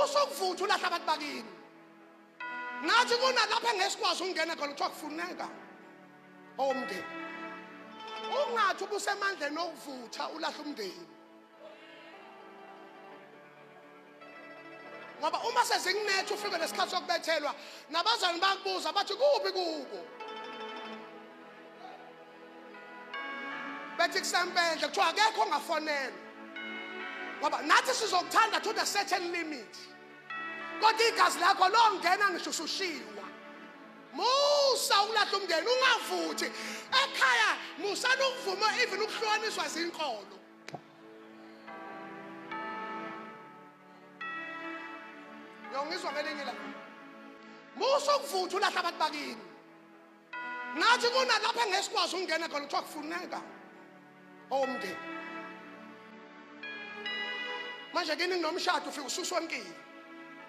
Musokuvutha ulahla abantu bakini. Nathi kunalapha engesikwazi ungena khona kuthiwa kufuneka omndeni. Ungathi ubusemandleni okuvutha ulahla umndeni. Ngoba uma sezinginethe ufike lesikhathi sokubethelwa nabazali bakubuza bathi kubi kubo. Bethi kusempendle kuthiwa akekho ongafonela. Ngoba nathi sizokuthanda to the certain limit. Kodwa igazi lakho longena ngisho usushiwa. Musa ulahla umndeni ungavuthi. Ekhaya musa ukuvuma even ukuhlukaniswa zinkolo. Ngizwa ngelinye la. Musa ukuvutha ulahla abantu bakini. Nathi kunalapha engesikwazi ungena khona kuthiwa kufuneka omndeni. Manje kini nomshado ufika ususonkile.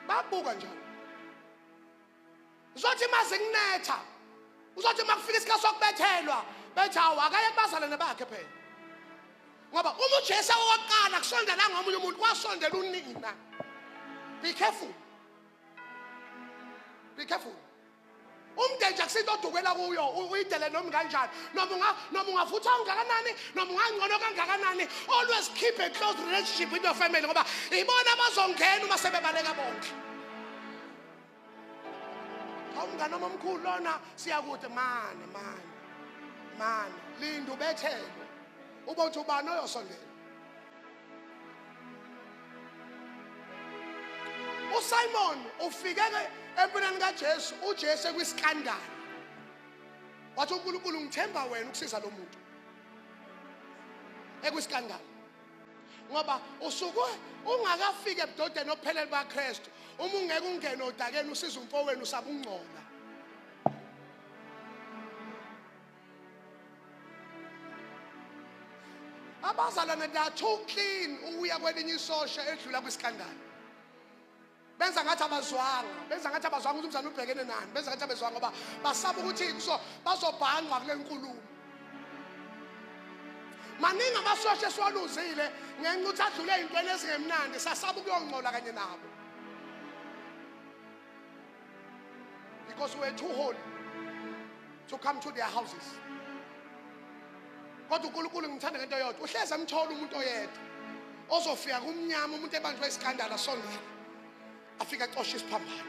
Babuka njalo. Uzothi maze kunetha. Uzothi makufika isikhathi sokubethelwa, bethi awu akaye kubazalwane bakhe phela. Ngoba uma uJesu owokuqala kusondela ngomunye umuntu kwasondela unina. Be careful. Be careful. Umndeni nje akusinto odukwela kuyo uyidele noma kanjani noma ungavutha kangakanani noma ungangcono kangakanani always keep a close relationship with your family ngoba ibona abazongena uma sebebaleka bonke. Awungane omkhulu lona siyakude mani linda ubethelwe ube uthi ubani oyosondela. uSimon ufike empilweni kaJesu uJesu kwiskandalo. Wathi uNkulunkulu ngithemba wena ukusiza lo muntu. Ekwiskandalo. Ngoba usuku ungakafika ebudodeni ophelele baKristu, uma ungeke ungene odakeni usiza umfowenu usabungcola. Abazalwane da too clean ukuya kwelinye isosha edlula kwiskandalo. Benza ngathi abazwanga ukuthi umzana ubhekene nani, benza ngathi abazwanga ngoba basaba ukuthi bazobhanqa kule nkulumo. Maningi amasosha esiwaluzile ngenxa ukuthi adlule ezintweni ezingemnandi sasaba ukuyongcola kanye nabo. Because we were too holy to come to their houses. Kodwa uNkulunkulu ngithanda ngento yodwa, uhleze amthola umuntu oyedwa ozofika kumnyama umuntu ebanjwe iskandalo asondele afika axosha isiphambano.